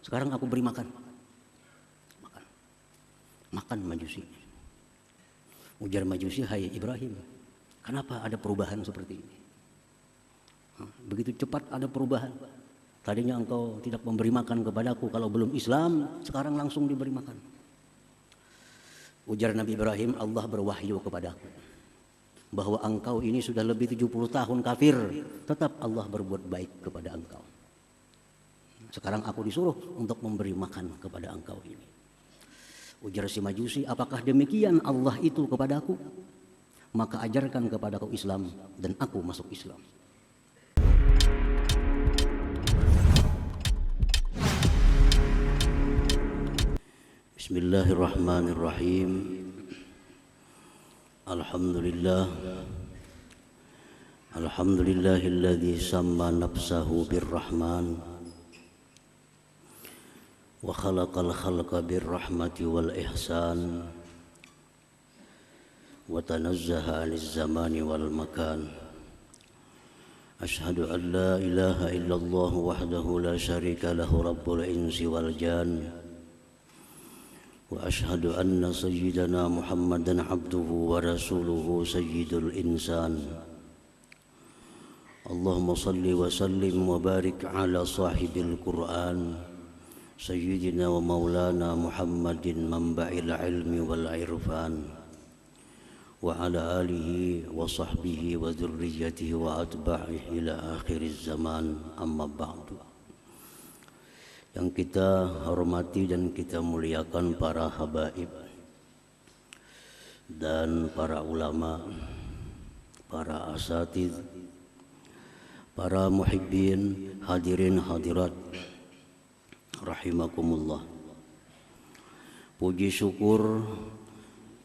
Sekarang aku beri makan. Makan Majusi. Ujar Majusi, hai Ibrahim, kenapa ada perubahan seperti ini? Begitu cepat ada perubahan. Tadinya engkau tidak memberi makan kepadaku kalau belum Islam, sekarang langsung diberi makan. Ujar Nabi Ibrahim, Allah berwahyu kepadaku bahwa engkau ini sudah lebih 70 tahun kafir, tetap Allah berbuat baik kepada engkau. Sekarang aku disuruh untuk memberi makan kepada engkau ini. Ujar si Majusi, apakah demikian Allah itu kepadaku? Maka ajarkan kepadaku Islam dan aku masuk Islam. Bismillahirrahmanirrahim. Alhamdulillah. Alhamdulillahilladzi samma nafsahu birrahman wa khalaqal khalqa birrahmati wal ihsan wa tanazzaha 'anil zamani wal makan. Ashhadu an la ilaha illallah wahdahu la syarika lahu rabbul insi wal jan. Wa ashhadu anna sayyidana Muhammadan abduhu wa rasuluhu sayyidul insan. Allahumma salli wa sallim wa barik ala sahibil Qur'an sayyidina wa maulana Muhammadin manba'il ilmi wal irfan wa ala alihi wa sahbihi wa dhurriyyatihi wa atba'ihi ila akhiriz zaman, amma ba'du. Yang kita hormati dan kita muliakan para habaib dan para ulama, para asatidz, para muhibbin, hadirin hadirat rahimakumullah. Puji syukur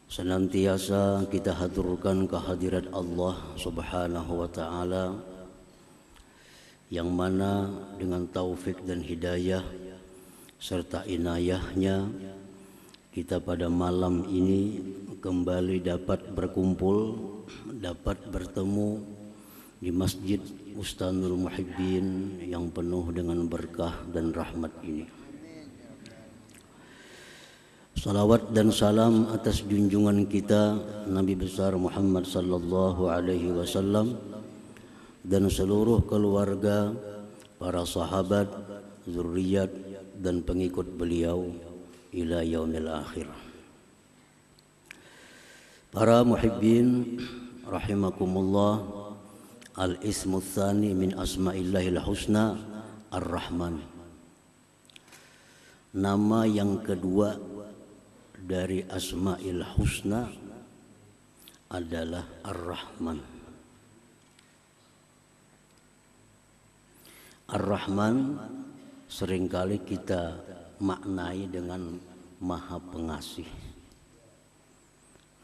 senantiasa kita haturkan kehadirat Allah Subhanahu wa ta'ala, yang mana dengan taufik dan hidayah serta inayahnya kita pada malam ini kembali dapat berkumpul, dapat bertemu di Masjid Bustanul Muhibbin yang penuh dengan berkah dan rahmat ini. Salawat dan salam atas junjungan kita Nabi besar Muhammad sallallahu alaihi wasallam dan seluruh keluarga, para sahabat, zuriat dan pengikut beliau ila yaumil akhir. Para muhibbin rahimakumullah, al-ismu tsani min asma'illahil husna ar-Rahman. Nama yang kedua dari asma'il husna adalah ar-Rahman. Ar-Rahman seringkali kita maknai dengan Maha Pengasih.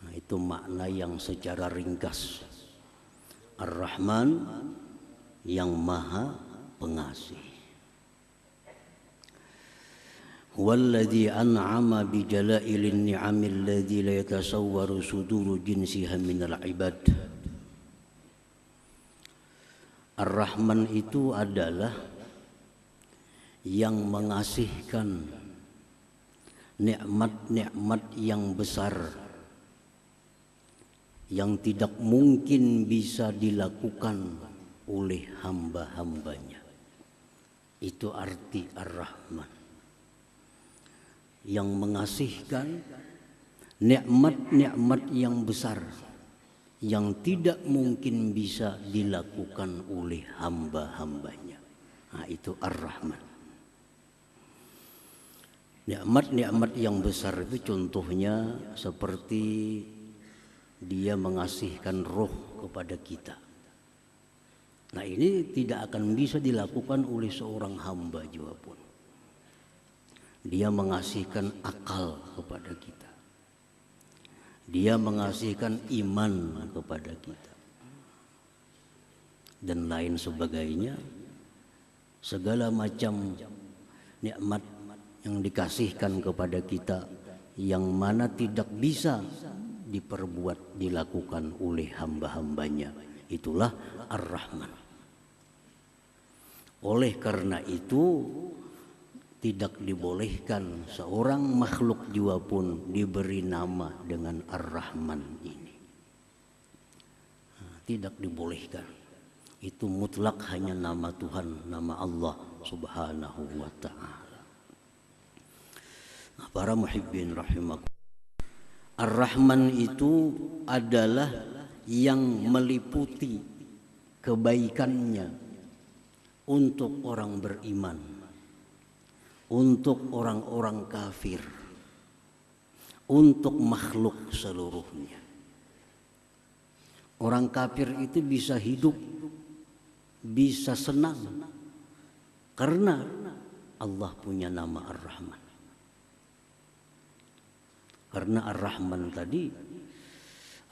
Nah, itu makna yang secara ringkas. Ar-Rahman yang Maha Pengasih. Huwallazi an'ama bi jala'ilin ni'amil ladzi la yatasawwaru suduru jinsiha minal ibad. Ar-Rahman itu adalah yang mengasihkan nikmat-nikmat yang besar yang tidak mungkin bisa dilakukan oleh hamba-hambanya. Itu arti Ar-Rahman. Yang mengasihkan nikmat-nikmat yang besar yang tidak mungkin bisa dilakukan oleh hamba-hambanya. Nah, itu Ar-Rahman. Nikmat-nikmat yang besar itu contohnya seperti dia mengasihkan roh kepada kita. Nah, ini tidak akan bisa dilakukan oleh seorang hamba juga pun. Dia mengasihkan akal kepada kita. Dia mengasihkan iman kepada kita dan lain sebagainya. Segala macam nikmat yang dikasihkan kepada kita yang mana tidak bisa dilakukan oleh hamba-hambanya, itulah Ar-Rahman. Oleh karena itu tidak dibolehkan seorang makhluk jiwa pun diberi nama dengan Ar-Rahman ini. Tidak dibolehkan. Itu mutlak hanya nama Tuhan, nama Allah Subhanahu wa ta'ala. Nah, para muhibbin rahimakumullah. Ar-Rahman itu adalah yang meliputi kebaikannya untuk orang beriman, untuk orang-orang kafir, untuk makhluk seluruhnya. Orang kafir itu bisa hidup, bisa senang karena Allah punya nama Ar-Rahman. Karena Ar-Rahman tadi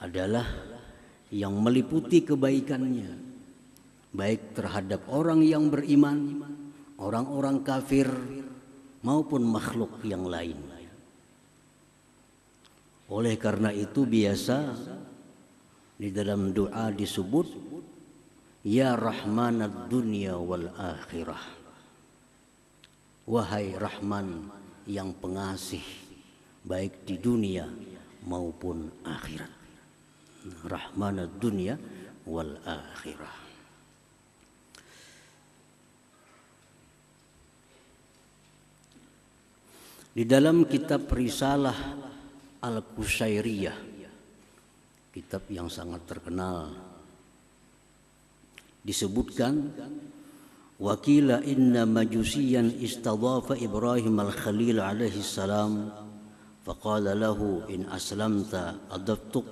adalah yang meliputi kebaikannya, baik terhadap orang yang beriman, orang-orang kafir, maupun makhluk yang lain. Oleh karena itu biasa di dalam doa disebut Ya Rahmanad Dunya wal Akhirah. Wahai Rahman yang pengasih baik di dunia maupun akhirat. Rahmanad Dunya wal Akhirah. Di dalam kitab Risalah Al-Qusairiyah, kitab yang sangat terkenal, disebutkan wakila inna majusiyan istadhafa Ibrahim al-Khalil alaihi salam faqala lahu in aslamta adaftuk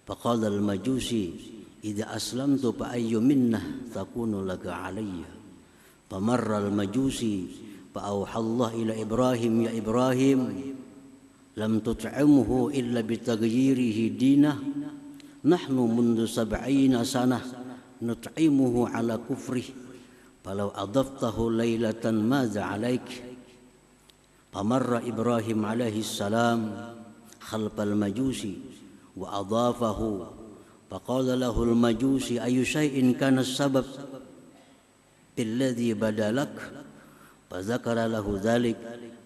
faqala al-majusi idza aslamtu fa ayyu minnah takunu laka alayya famarra al-majusi fa awha Allah ila Ibrahim ya Ibrahim lam tut'imhu illa bitaghyirihi dinah nahnu mundu 70 sanah nut'imuhu ala kufrih falau adaftahu laylatan madza alaik famarra Ibrahim alaihi salam khalfal majusi wa adafahu faqala lahu al majusi ayu syai'in kana as-sabab billadhi badalak fadzakara lahu dhalik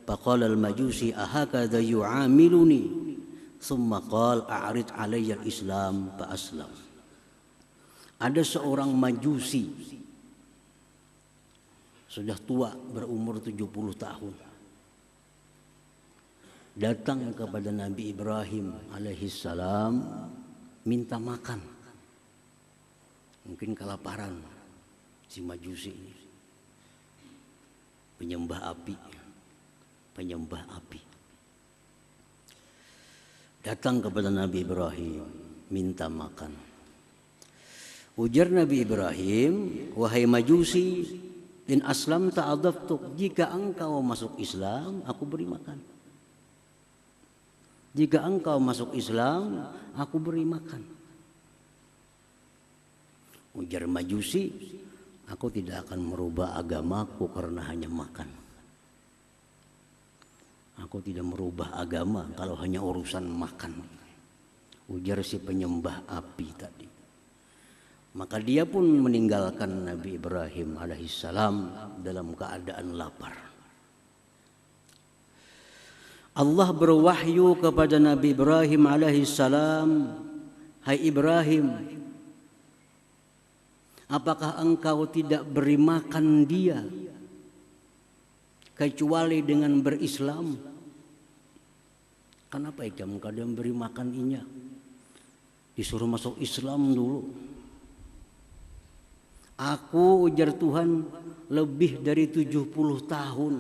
faqala al majusi ahakadha yu'amiluni thumma qala a'rid alayya al-islam fa aslam. Ada seorang majusi sudah tua berumur 70 tahun datang kepada Nabi Ibrahim alaihissalam minta makan. Mungkin kelaparan si majusi ini, penyembah api, datang kepada Nabi Ibrahim minta makan. Ujar Nabi Ibrahim, wahai majusi, in aslam ta'adaftuk, jika engkau masuk Islam aku beri makan. Jika engkau masuk Islam, aku beri makan. Ujar majusi, aku tidak akan merubah agamaku karena hanya makan. Aku tidak merubah agama kalau hanya urusan makan. Ujar si penyembah api tadi. Maka dia pun meninggalkan Nabi Ibrahim alaihissalam dalam keadaan lapar. Allah berwahyu kepada Nabi Ibrahim alaihissalam, hai Ibrahim, apakah engkau tidak beri makan dia kecuali dengan berislam? Kenapa kamu kadang beri makan inya? Disuruh masuk Islam dulu. Aku, ujar Tuhan, lebih dari 70 tahun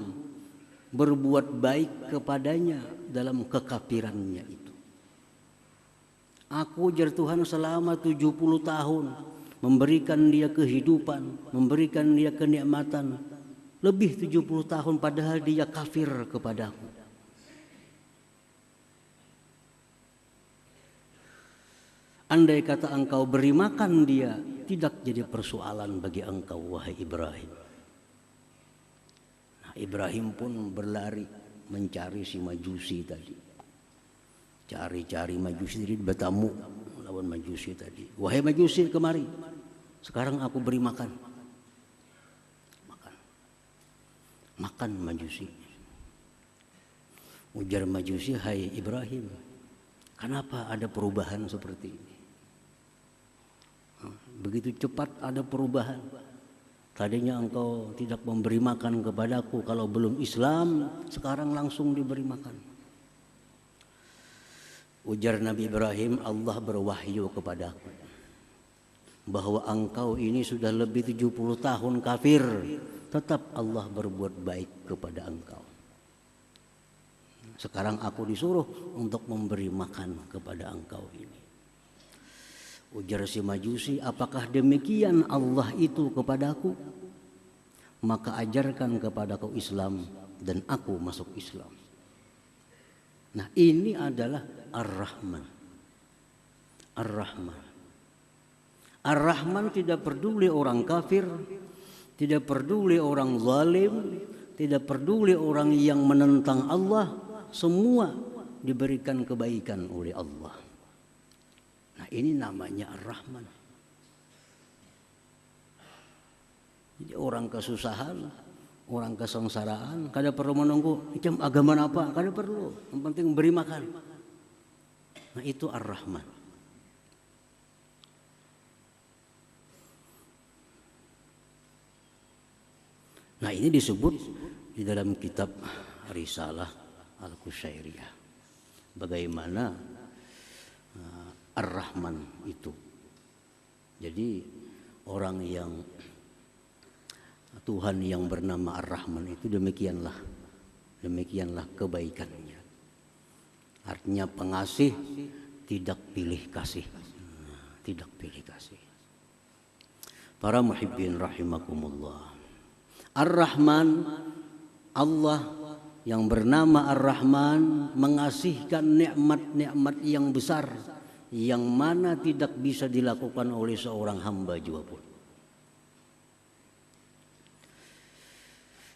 berbuat baik kepadanya dalam kekafirannya itu. Aku, ujar Tuhan, selama 70 tahun memberikan dia kehidupan, memberikan dia kenikmatan, lebih 70 tahun padahal dia kafir kepadaku. Andai kata engkau beri makan dia, tidak jadi persoalan bagi engkau, wahai Ibrahim. Nah, Ibrahim pun berlari mencari si majusi tadi. Cari-cari majusi tadi, bertamu lawan majusi tadi. Wahai majusi, kemari. Sekarang aku beri makan. makan Majusi. Ujar Majusi, hai Ibrahim, kenapa ada perubahan seperti ini? Begitu cepat ada perubahan. Tadinya engkau tidak memberi makan kepadaku kalau belum Islam, sekarang langsung diberi makan. Ujar Nabi Ibrahim, Allah berwahyu kepadaku bahwa engkau ini sudah lebih 70 tahun kafir, tetap Allah berbuat baik kepada engkau. Sekarang aku disuruh untuk memberi makan kepada engkau ini. Ujar si Majusi, apakah demikian Allah itu kepadaku? Maka ajarkan kepadaku Islam dan aku masuk Islam. Nah, ini adalah Ar-Rahman. Ar-Rahman. Ar-Rahman tidak peduli orang kafir, tidak peduli orang zalim, tidak peduli orang yang menentang Allah, semua diberikan kebaikan oleh Allah. Nah, ini namanya Ar-Rahman. Jadi orang kesusahan, orang kesengsaraan, kada perlu menunggu macam agama apa, kada perlu. Yang penting beri makan. Nah, itu Ar-Rahman. Nah, ini disebut di dalam kitab Risalah Al-Qushairiyah. Bagaimana Ar-Rahman itu. Jadi orang yang Tuhan yang bernama Ar-Rahman itu demikianlah kebaikannya. Artinya pengasih, tidak pilih kasih. Tidak pilih kasih. Para muhibbin rahimakumullah. Ar-Rahman, Allah yang bernama Ar-Rahman mengasihkan nikmat-nikmat yang besar yang mana tidak bisa dilakukan oleh seorang hamba juga pun.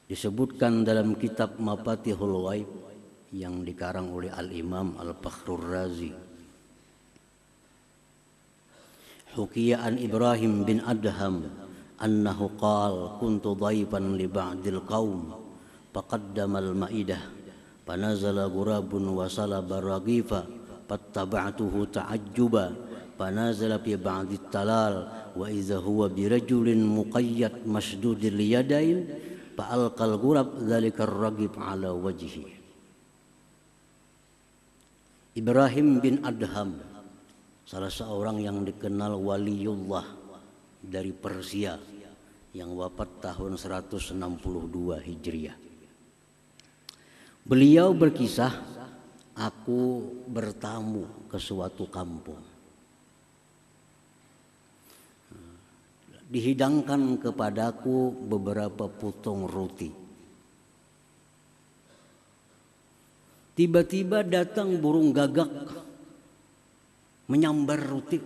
Disebutkan dalam kitab Mafatihul Ghaib yang dikarang oleh Al-Imam Al-Fakhrur Razi. Hukiya an Ibrahim bin Adham annahu qala kuntu dhaifan li ba'dil qaum faqaddama al-ma'idah fanazala ghurabun wa salaba raghifa fattaba'tuhu ta'ajjuba fanazala fi ba'di talal wa idza huwa birajulin muqayyad masdudil yadain fa'alqal ghurab dzalika ar-raghib ala wajhi. Ibrahim bin Adham, salah seorang yang dikenal waliullah dari Persia yang wafat tahun 162 Hijriah. Beliau berkisah, aku bertamu ke suatu kampung. Dihidangkan kepadaku beberapa potong roti. Tiba-tiba datang burung gagak menyambar roti,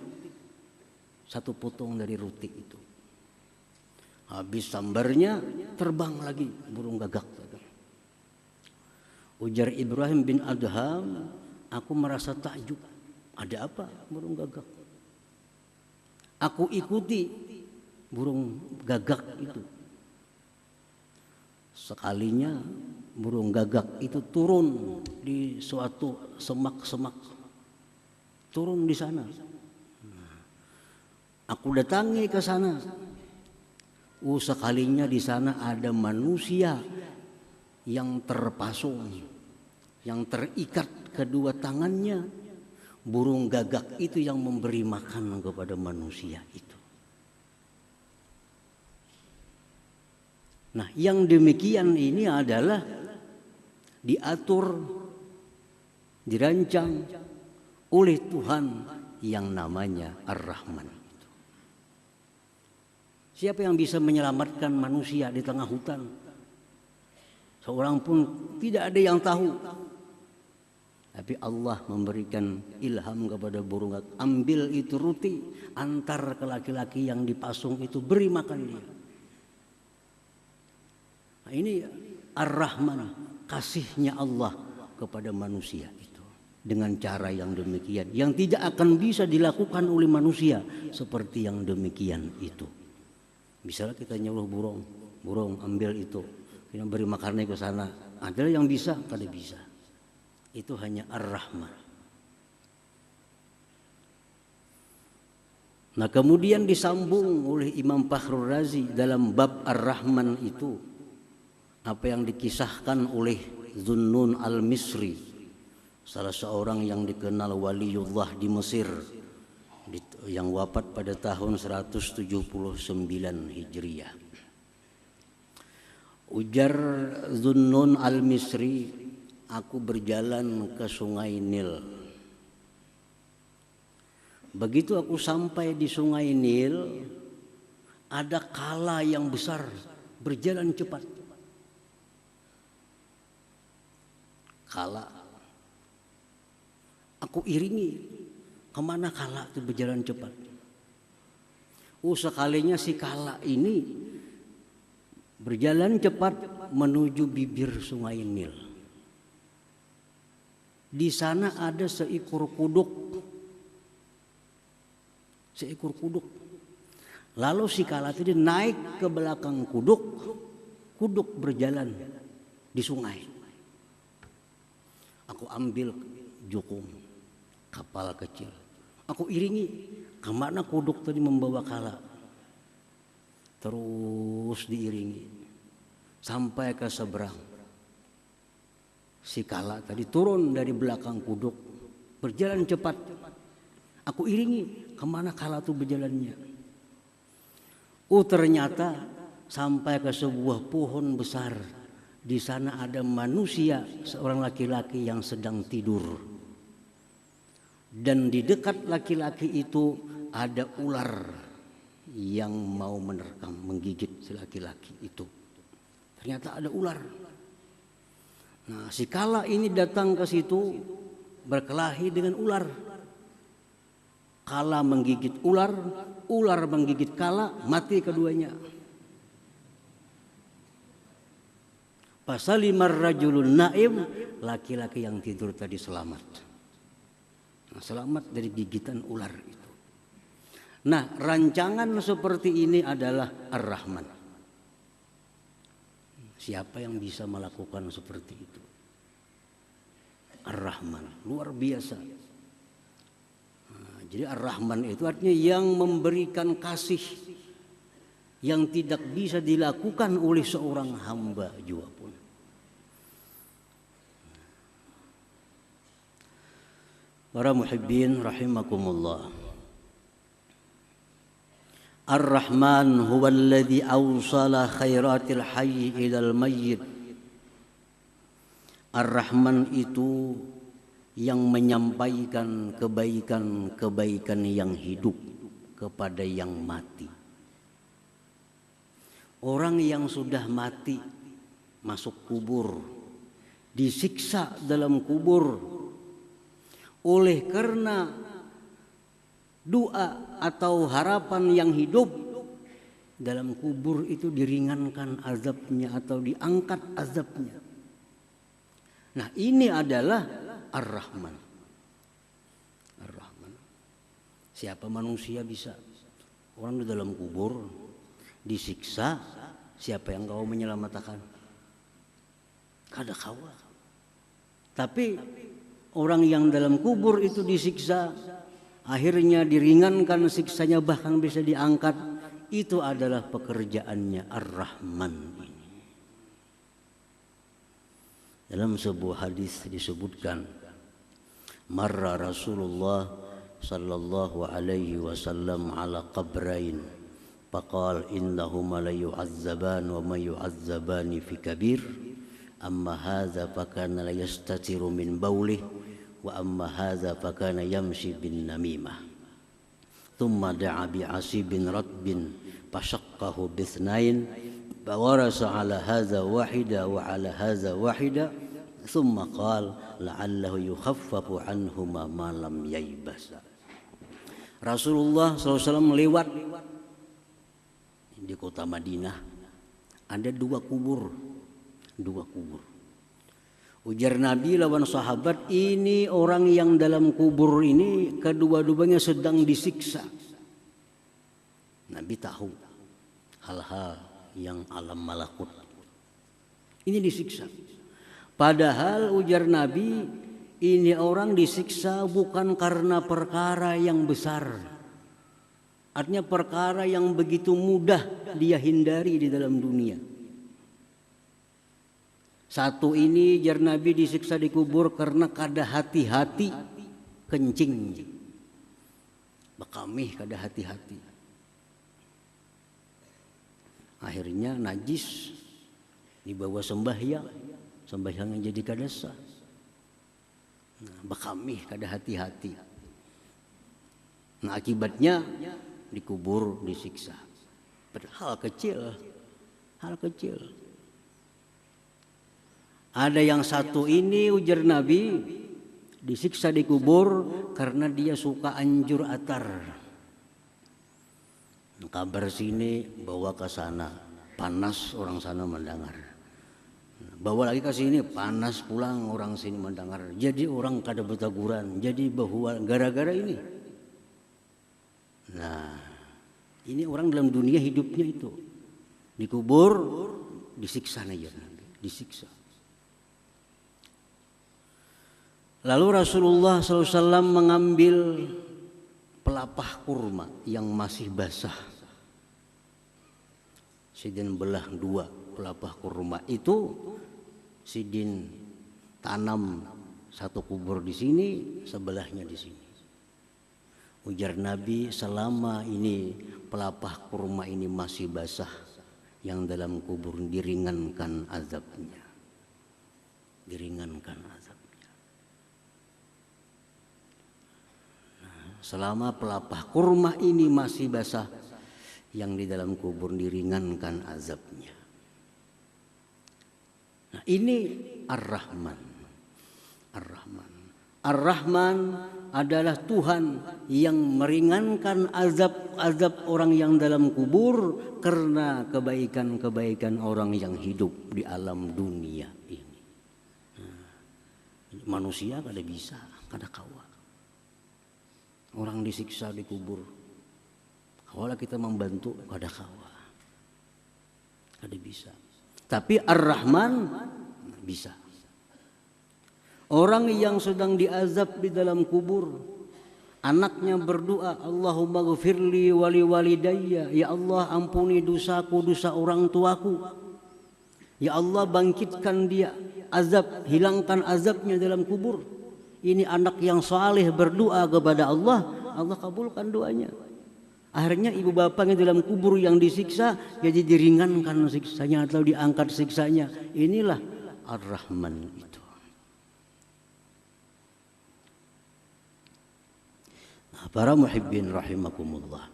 satu potong dari roti itu. Habis sambarnya terbang lagi burung gagak. Ujar Ibrahim bin Adham, aku merasa takjub. Ada apa burung gagak? Aku ikuti burung gagak itu. Sekalinya burung gagak itu turun di suatu semak-semak. Turun di sana. Aku datangi ke sana. Sekalinya di sana ada manusia yang terpasung, yang terikat kedua tangannya. Burung gagak itu yang memberi makan kepada manusia itu. Nah, yang demikian ini adalah diatur, dirancang oleh Tuhan yang namanya Ar-Rahman. Siapa yang bisa menyelamatkan manusia di tengah hutan? Seorang pun tidak ada yang tahu. Tapi Allah memberikan ilham kepada burung gagak. Ambil itu roti, antar ke laki-laki yang dipasung itu, beri makan dia. Nah, ini Ar-Rahman, kasihnya Allah kepada manusia itu. Dengan cara yang demikian, yang tidak akan bisa dilakukan oleh manusia seperti yang demikian itu. Misalnya kita nyuruh burung ambil itu, Kita beri makarnya ke sana. Ada yang bisa, kada bisa. Itu hanya Ar-Rahman. Nah kemudian disambung oleh Imam Fakhrul Razi dalam bab Ar-Rahman itu apa yang dikisahkan oleh Zunnun al-Misri, salah seorang yang dikenal waliullah di Mesir yang wafat pada tahun 179 Hijriah. Ujar Zunnun al-Misri, aku berjalan ke Sungai Nil. Begitu aku sampai di Sungai Nil, ada kala yang besar berjalan cepat. Kala. Aku iringi. Kemana kala itu berjalan cepat? Sekalinya si kala ini berjalan cepat menuju bibir Sungai Nil. Di sana ada seekor kuduk. Lalu si kala itu naik ke belakang kuduk. Kuduk berjalan di sungai. Aku ambil jukung kapal kecil. Aku iringi kemana kuduk tadi membawa kala. Terus diiringi sampai ke seberang. Si kala tadi turun dari belakang kuduk, berjalan cepat. Aku iringi kemana kala itu berjalannya. Ternyata sampai ke sebuah pohon besar. Di sana ada manusia, seorang laki-laki yang sedang tidur. Dan di dekat laki-laki itu ada ular yang mau menerkam, menggigit si laki-laki itu. Ternyata ada ular. Nah, si kala ini datang ke situ berkelahi dengan ular. Kala menggigit ular, ular menggigit kala, mati keduanya. Fasalimar rajulun naim, laki-laki yang tidur tadi selamat. Nah, selamat dari gigitan ular itu. Nah, rancangan seperti ini adalah Ar-Rahman. Siapa yang bisa melakukan seperti itu? Ar-Rahman, luar biasa. Jadi Ar-Rahman itu artinya yang memberikan kasih yang tidak bisa dilakukan oleh seorang hamba juga pun. Para muhibbin rahimakumullah. Ar-Rahman huwa alladhi awsala khairatil hayy ilal mayyit. Ar-Rahman itu yang menyampaikan kebaikan-kebaikan yang hidup kepada yang mati. Orang yang sudah mati masuk kubur, disiksa dalam kubur oleh karena doa atau harapan yang hidup dalam kubur itu diringankan azabnya atau diangkat azabnya. Nah, ini adalah Ar-Rahman. Ar-Rahman. Siapa manusia bisa? Orang di dalam kubur disiksa, siapa yang kau menyelamatkan? Kada kawa. Tapi orang yang dalam kubur itu disiksa, akhirnya diringankan siksanya bahkan bisa diangkat. Itu adalah pekerjaannya Ar-Rahman ini. Dalam sebuah hadis disebutkan, marra Rasulullah sallallahu alaihi wasallam ala qabrain faqal innahuma la yu'azzaban wa ma yu'azzabani fi kabir amma hadza fakana la yastatiru min bawlih wa amma hadza fakana yamshi bin namimah thumma da'a bi asibin ratbin fashaqqahu bithnain fawarasa ala hadza wahida wa ala hadza wahida thumma qala la'allahu yukhaffafu anhuma ma lam yaybasa. Rasulullah SAW lewat di kota Madinah, ada dua kubur. Ujar Nabi lawan sahabat, ini orang yang dalam kubur ini kedua-duanya sedang disiksa. Nabi tahu hal-hal yang alam malakut. Ini disiksa. Padahal ujar Nabi, ini orang disiksa bukan karena perkara yang besar. Artinya perkara yang begitu mudah dia hindari di dalam dunia. Satu ini ujar Nabi disiksa di kubur karena kada hati-hati kencing. Bekamih kada hati-hati. Akhirnya najis dibawa sembahyang yang jadi kada sah. Nah, bekamih kada hati-hati. Nah, akibatnya dikubur, disiksa. Hal kecil. Ada yang satu ini ujar Nabi disiksa dikubur karena dia suka anjur atar. Kabar sini bawa ke sana, panas orang sana mendengar. Bawa lagi ke sini, panas pulang orang sini mendengar. Jadi orang kada bertaguran, jadi bahwa gara-gara ini. Nah, ini orang dalam dunia hidupnya itu dikubur, disiksa aja, disiksa. Lalu Rasulullah SAW mengambil pelapah kurma yang masih basah. Sidin belah dua pelapah kurma itu, Sidin tanam satu kubur di sini, sebelahnya di sini. Ujar Nabi, selama ini pelapah kurma ini masih basah, yang dalam kubur diringankan azabnya. Diringankan azabnya. Selama pelapah kurma ini masih basah, yang di dalam kubur diringankan azabnya. Nah, ini Ar-Rahman. Ar-Rahman. Ar-Rahman adalah Tuhan yang meringankan azab orang yang dalam kubur karena kebaikan-kebaikan orang yang hidup di alam dunia ini. Nah, manusia kada bisa, kada kawa. Orang disiksa di kubur, kalau kita membantu kada kawa, kada bisa. Tapi Ar-Rahman bisa. Orang yang sedang diazab di dalam kubur, anaknya berdoa, Allahumma ghfirli wali walidayya, ya Allah ampuni dosaku, dosa orang tuaku. Ya Allah bangkitkan dia, hilangkan azabnya dalam kubur. Ini anak yang saleh berdoa kepada Allah, Allah kabulkan doanya. Akhirnya ibu bapaknya dalam kubur yang disiksa, jadi diringankan siksanya atau diangkat siksanya. Inilah Ar-Rahman itu. Nah, para muhibbin rahimakumullah.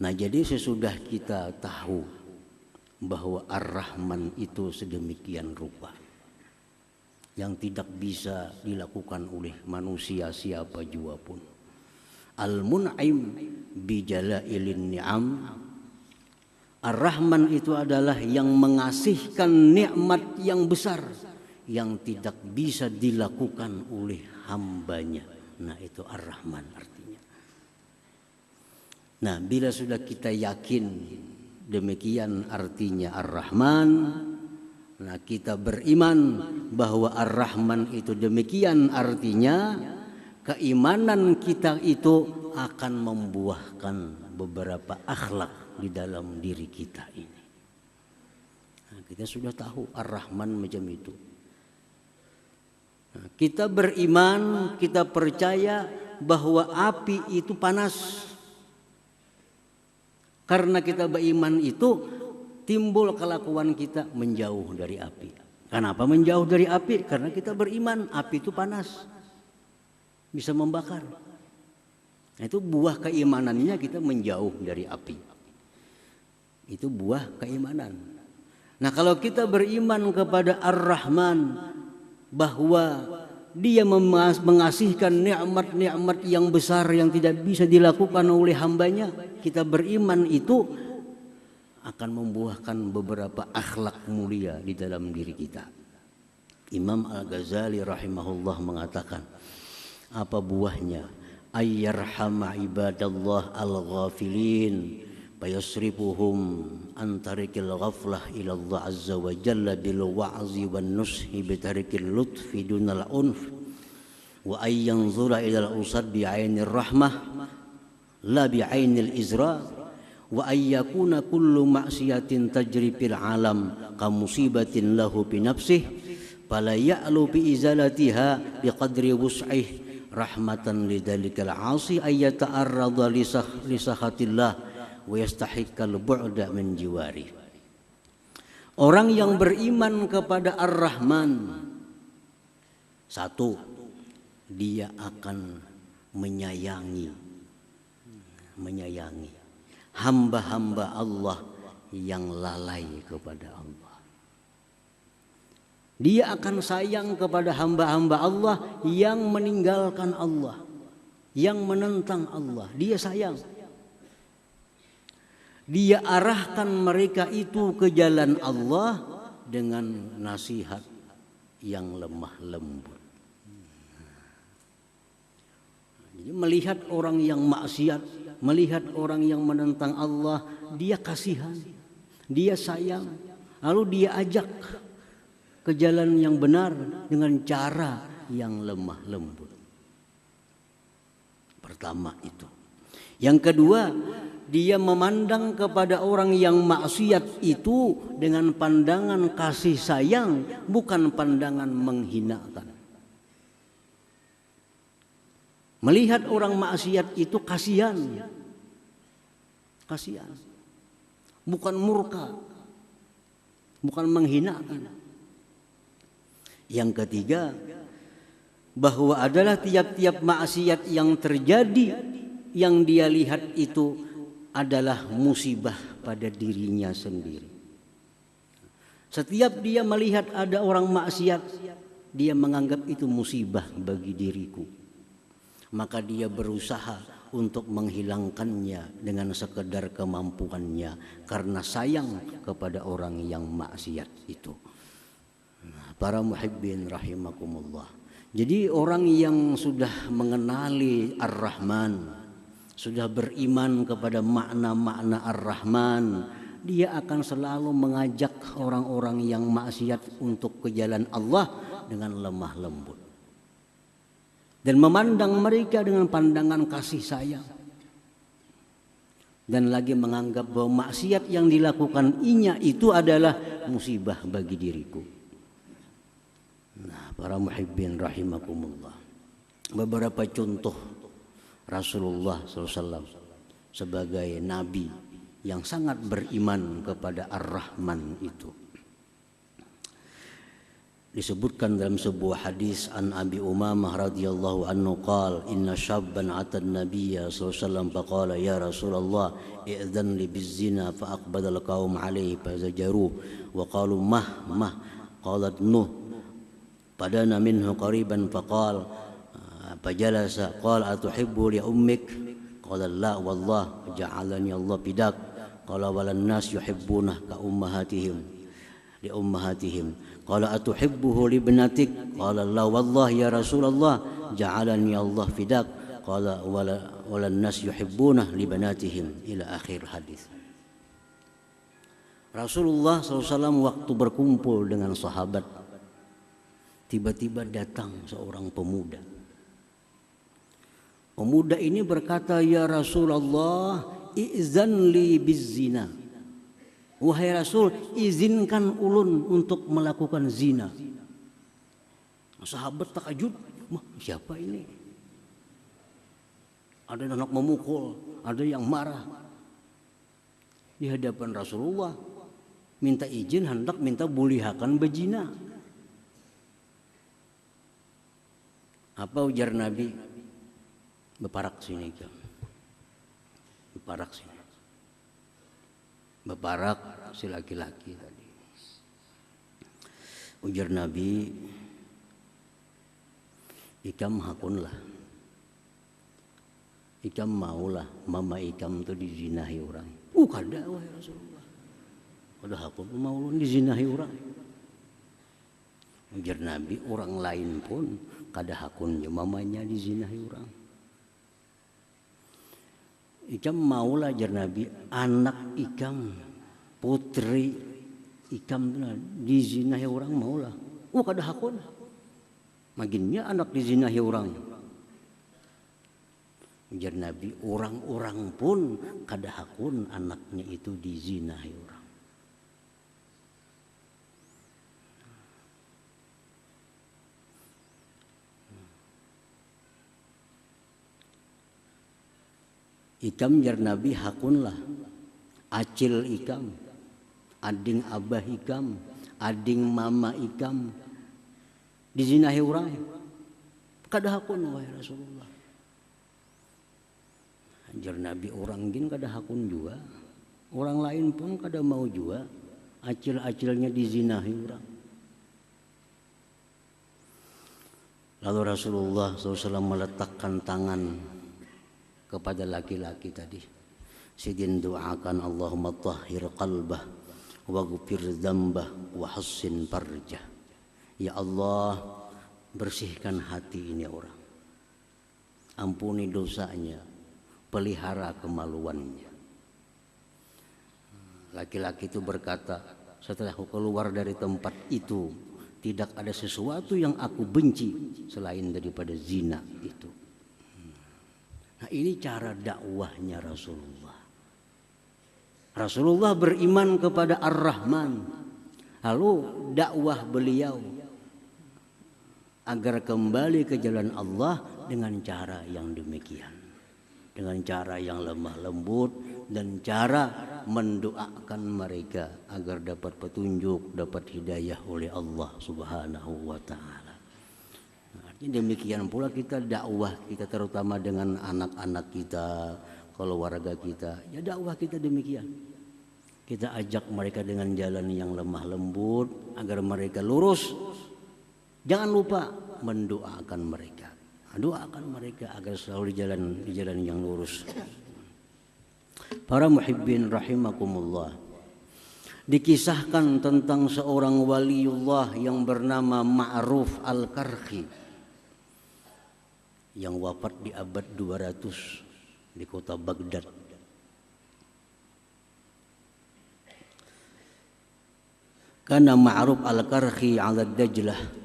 Nah, jadi sesudah kita tahu bahwa Ar-Rahman itu sedemikian rupa, yang tidak bisa dilakukan oleh manusia siapa jua pun. Al-Mun'im bijalailin ni'am. Ar-Rahman itu adalah yang mengasihkan nikmat yang besar yang tidak bisa dilakukan oleh hambanya. Nah, itu Ar-Rahman artinya. Nah, bila sudah kita yakin demikian artinya Ar-Rahman, nah kita beriman bahwa Ar-Rahman itu demikian artinya, keimanan kita itu akan membuahkan beberapa akhlak di dalam diri kita ini. Nah, kita sudah tahu Ar-Rahman macam itu. Nah, kita beriman, kita percaya bahwa api itu panas. Karena kita beriman itu timbul kelakuan kita menjauh dari api. Kenapa menjauh dari api? Karena kita beriman api itu panas, bisa membakar. Nah, itu buah keimanannya kita menjauh dari api. Itu buah keimanan. Nah, kalau kita beriman kepada Ar-Rahman bahwa Dia mengasihkan nikmat-nikmat yang besar yang tidak bisa dilakukan oleh hambanya, kita beriman itu akan membuahkan beberapa akhlak mulia di dalam diri kita. Imam Al-Ghazali rahimahullah mengatakan, apa buahnya? Ayyarhama ibadallah al-ghafilin fayasrifuhum an tarikil ghaflah ila Allah azza wa jalla bil wa'zi wan nushi bi tarikil lutfi dunal unf wa ay yanzura ila al usad bi ainir rahmah la bi ainil izra wa ay yakuna kullu ma'siyatin tajri fil alam ka musibatin lahu bi nafsihi fala ya'lu bi izalatiha bi qadri wus'ihi rahmatan lidzalikal 'asi ay yata'arrada li sakhatillah wa yastahiqqal bu'da min jiwari. Orang yang beriman kepada Ar-Rahman, satu, dia akan menyayangi hamba-hamba Allah yang lalai kepada Allah. Dia akan sayang kepada hamba-hamba Allah yang meninggalkan Allah, yang menentang Allah. Dia sayang. Dia arahkan mereka itu ke jalan Allah dengan nasihat yang lemah lembut. Jadi melihat orang yang maksiat, melihat orang yang menentang Allah, dia kasihan, dia sayang, lalu dia ajak ke jalan yang benar dengan cara yang lemah lembut. Pertama itu. Yang kedua, dia memandang kepada orang yang maksiat itu dengan pandangan kasih sayang, bukan pandangan menghinakan. Melihat orang maksiat itu kasihan, bukan murka, bukan menghinakan. Yang ketiga, bahwa adalah tiap-tiap maksiat yang terjadi yang dia lihat itu adalah musibah pada dirinya sendiri. Setiap dia melihat ada orang maksiat, dia menganggap itu musibah bagi diriku. Maka dia berusaha untuk menghilangkannya dengan sekedar kemampuannya karena sayang kepada orang yang maksiat itu. Para muhibbin rahimakumullah. Jadi orang yang sudah mengenali Ar-Rahman, sudah beriman kepada makna-makna Ar-Rahman, dia akan selalu mengajak orang-orang yang maksiat untuk ke jalan Allah dengan lemah lembut. Dan memandang mereka dengan pandangan kasih sayang. Dan lagi menganggap bahwa maksiat yang dilakukan inya itu adalah musibah bagi diriku. Nah, para muhibbin rahimakumullah. Beberapa contoh Rasulullah SAW sebagai nabi yang sangat beriman kepada Ar-Rahman itu. Disebutkan dalam sebuah hadis an Abi Umamah radhiyallahu anhu qala inna syabban ata an-nabiyya sallallahu alaihi wasallam faqala ya Rasulullah i'dhan li biz-zina fa aqbala al-qaum alayhi fazajaru wa qalu mah qalat nuh padana minhu qariban faqala fajalasa qala atuhibbu li ummik qala la wallah ja'alani Allah bidak qala walan nas yuhibbuna ka ummahatihim li ummahatihim qala atuhibbuhu li ibnatik qala la wallah ya Rasulullah ja'alani Allah fidak qala walan nas yuhibbuna li banatihim ila akhir hadis. Rasulullah SAW waktu berkumpul dengan sahabat, tiba-tiba datang seorang pemuda. Pemuda ini berkata, ya Rasulullah izan li bizzina. Wahai Rasul, izinkan ulun untuk melakukan zina. Sahabat takjub, siapa ini? Ada yang hendak memukul, ada yang marah. Di hadapan Rasulullah, minta izin hendak minta bulihakan bezina. Apa ujar Nabi? Beparak sini kan. Beparak sini. Beparak si laki-laki tadi. Ujar Nabi, ikam hakunlah. Ikam maulah mama ikam tu dizinahi orang. Kada wahai Rasulullah. Kada hakun mau ulun dizinahi orang. Ujar Nabi, orang lain pun kada hakunnya mamanya dizinahi orang. Ikam maulah jar Nabi anak ikam putri ikam dizinahi orang maulah. Kada hakun. Maginnya anak dizinahi orang. Jar Nabi orang-orang pun kada hakun anaknya itu dizinahi orang. Ikam jar Nabi hakunlah acil ikam, ading abah ikam, ading mama ikam dizinahi orang. Kada hakun wahai Rasulullah. Jar Nabi orang gin kada hakun juga. Orang lain pun kada mau juga acil-acilnya dizinahi orang. Lalu Rasulullah SAW meletakkan tangan kepada laki-laki tadi. Sidin doakan Allahumma tahhir qalbah waghfir dzambah wa hassin farjah. Ya Allah, bersihkan hati ini orang. Ampuni dosanya, pelihara kemaluannya. Laki-laki itu berkata, setelah aku keluar dari tempat itu, tidak ada sesuatu yang aku benci selain daripada zina itu. Nah, ini cara dakwahnya Rasulullah. Rasulullah beriman kepada Ar-Rahman. Lalu dakwah beliau agar kembali ke jalan Allah dengan cara yang demikian. Dengan cara yang lemah lembut dan cara mendoakan mereka agar dapat petunjuk, dapat hidayah oleh Allah Subhanahu wa taala. Demikian pula kita dakwah kita terutama dengan anak-anak kita, keluarga kita. Ya dakwah kita demikian. Kita ajak mereka dengan jalan yang lemah lembut agar mereka lurus. Jangan lupa mendoakan mereka. Doakan mereka agar selalu di jalan yang lurus. Para muhibbin rahimakumullah. Dikisahkan tentang seorang waliullah yang bernama Ma'ruf Al-Karhi yang wafat di abad 200 di kota Baghdad. Kana Ma'ruf Al-Karhi 'ala Dajlah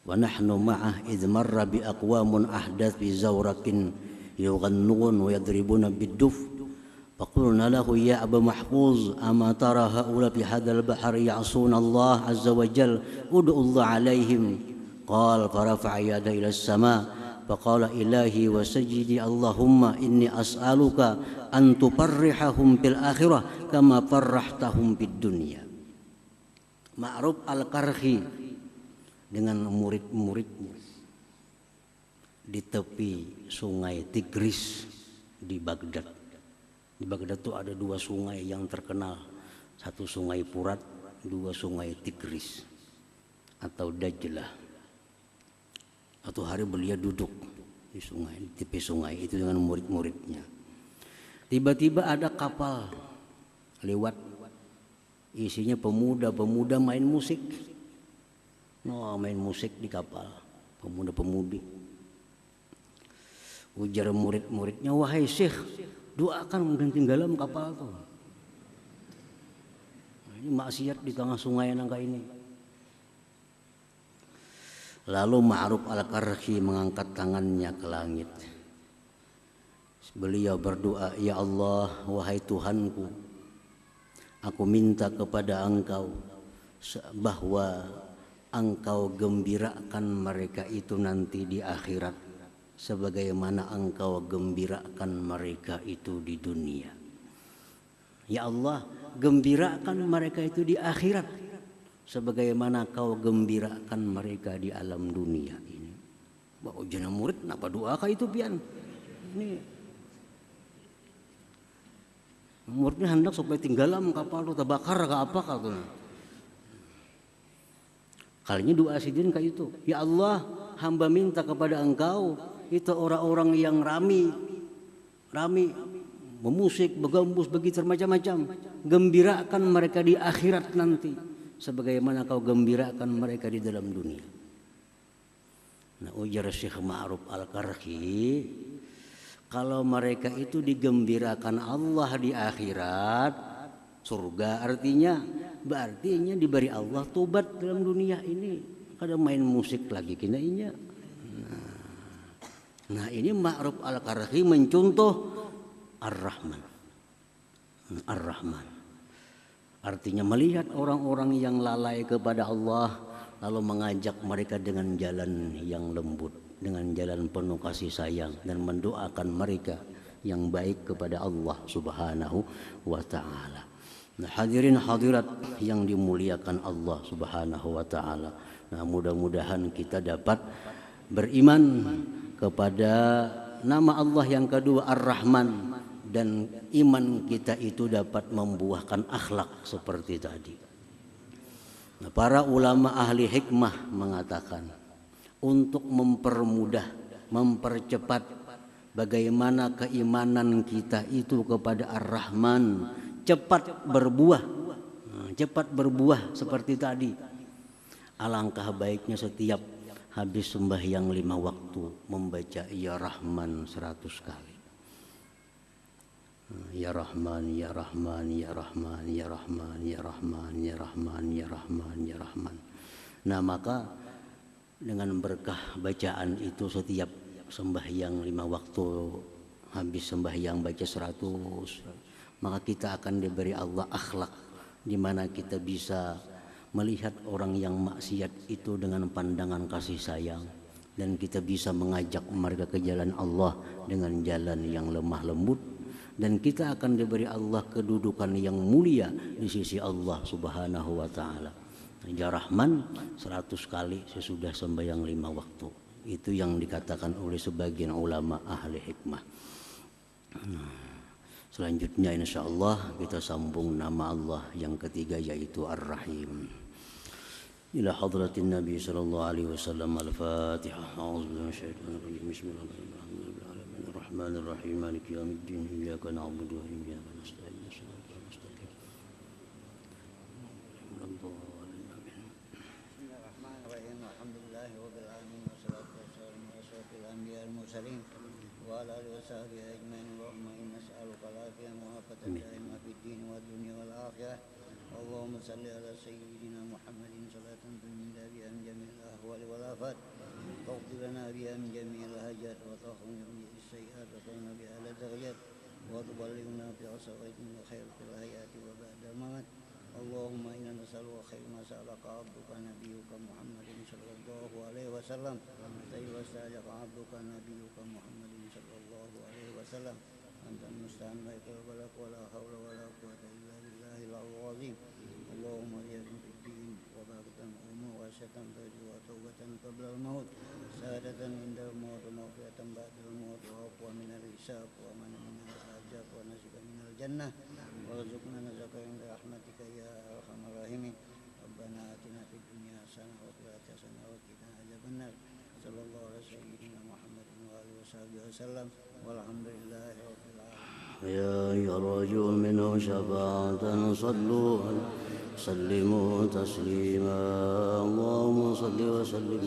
wa nahnu ma'ah idh marra bi aqwamun ahdath bi zawrakin yughannun wa yadribuna bid-duf faqulna lahu ya Aba Mahfuz ama tara haula fi hadzal bahr ya'suna Allah azza wa jalla ud'u Allah 'alaihim qala farafa'a yada ila as-sama' faqala ilahi wa sajidi Allahumma inni as'aluka an tuparrihahum fil akhirah kama farrahtahum fid dunya. Ma'ruf Al-Karhi dengan murid-muridnya di tepi sungai Tigris di Baghdad. Di Baghdad itu ada dua sungai yang terkenal, satu sungai Furat, dua sungai Tigris atau Dajlah. Satu hari beliau duduk di sungai, di tepi sungai itu dengan murid-muridnya. Tiba-tiba ada kapal lewat, isinya pemuda-pemuda main musik. Main musik di kapal, pemuda-pemudi. Ujar murid-muridnya, wahai Syekh, doakan dan tenggelam kapal itu. Ini maksiat di tengah sungai nangka ini. Lalu Ma'ruf Al-Karhi mengangkat tangannya ke langit. Beliau berdoa, ya Allah, wahai Tuhanku, aku minta kepada Engkau bahwa Engkau gembirakan mereka itu nanti di akhirat sebagaimana Engkau gembirakan mereka itu di dunia. Ya Allah, gembirakan mereka itu di akhirat sebagaimana Kau gembirakan mereka di alam dunia ini. Bawa jana murid, kenapa doa kah itu pian? Ini muridnya hendak supaya tinggalam kapal itu terbakar ke apa kah tuh? Kalinya doa sidin kayak itu. Ya Allah, hamba minta kepada Engkau itu orang-orang yang rami memusik, begambus, begitu macam-macam. Gembirakan mereka di akhirat nanti sebagaimana Kau gembirakan mereka di dalam dunia. Nah, ujar Syekh Ma'ruf Al-Karhi, Kalau mereka itu digembirakan Allah di akhirat, surga artinya, berarti diberi Allah tobat dalam dunia ini. Kada main musik lagi kena inya. Nah ini Ma'ruf Al-Qarhi mencontoh Ar-Rahman. Ar-Rahman. Artinya melihat orang-orang yang lalai kepada Allah, lalu mengajak mereka dengan jalan yang lembut, dengan jalan penuh kasih sayang, dan mendoakan mereka yang baik kepada Allah Subhanahu wa Ta'ala. Nah, hadirin hadirat yang dimuliakan Allah Subhanahu wa Ta'ala. Nah, mudah-mudahan kita dapat beriman kepada nama Allah yang kedua Ar-Rahman, dan iman kita itu dapat membuahkan akhlak seperti tadi. Nah, para ulama ahli hikmah mengatakan untuk mempermudah, mempercepat bagaimana keimanan kita itu kepada Ar-Rahman cepat berbuah, seperti tadi. Alangkah baiknya setiap habis sembahyang 5 waktu membaca Ya Rahman 100 kali. Ya Rahman, Ya Rahman, Ya Rahman, Ya Rahman, Ya Rahman, Ya Rahman, Ya Rahman, Ya Rahman. Nah maka dengan berkah bacaan itu setiap sembahyang 5 waktu, habis sembahyang baca 100, maka kita akan diberi Allah akhlak, di mana kita bisa melihat orang yang maksiat itu dengan pandangan kasih sayang, dan kita bisa mengajak mereka ke jalan Allah dengan jalan yang lemah lembut, dan kita akan diberi Allah kedudukan yang mulia di sisi Allah Subhanahu wa Ta'ala. Ya Rahman 100 kali sesudah sembahyang 5 waktu. Itu yang dikatakan oleh sebagian ulama ahli hikmah. Selanjutnya insyaallah kita sambung nama Allah yang ketiga, yaitu Ar-Rahim. Ila hadratin Nabi sallallahu alaihi wasallam. Al-Fatihah. A'udzu minasyaitonir rajim. Bismillahirrahmanirrahim. Ar-Rahmanir Rahim. Maliki yaumiddin. Iyyaka na'budu wa iyyaka nasta'in. Shiratal mustaqim. Bismillahirrahmanirrahim. Alhamdulillahirabbil alamin wassalatu wassalamu ala asyrofil anbiya'il mursalin wa ala alihi washabihi ajmain. Allahumma inna nas'aluka al-afiyah wa al-daima fid din wad dunya wal akhirah. Allahumma salli ala sayyidina Muhammadin salatan tunjina biha min jami'il ahwali wal afat, taghfir lana biha min jami'il hajat, wa tahfazna min as-sayyi'at, wa taqina biha ala darajat, wa tuballighna fi asratin khair fil hayati wa ba'da mamat. Allahumma inna nas'aluka khair ma sa'alaka 'abduka nabiyyuka Muhammadin sallallahu alaihi wasallam, wa sa'alaka 'abduka nabiyyuka Muhammadin sallallahu alaihi wasallam. Anta musta'an wa la hawla wa la quwwata illa billahil azim. Allahumma yaghfir fid-din wa barakatan umur wa syatan wa tawbatan qabla al-maut, sa'adatan inda al-maut wa mawfiatan ba'da al-maut, wa aqwa min al-hisab wa man min al-ajab wa nasiban min al-jannah, wa rizqna nazaka inda rahmatika ya arhamar rahimin. Rabbana atina fid dunya hasanah wa fil akhirati hasanah wa qina adzabannar. Sallallahu alaihi sayyidina Muhammadin wa alihi wasallam. Walhamdulillahi rabbil alamin. يا يرجو منه شفاعة صلوا سلموا تسليما. اللهم صل وسلم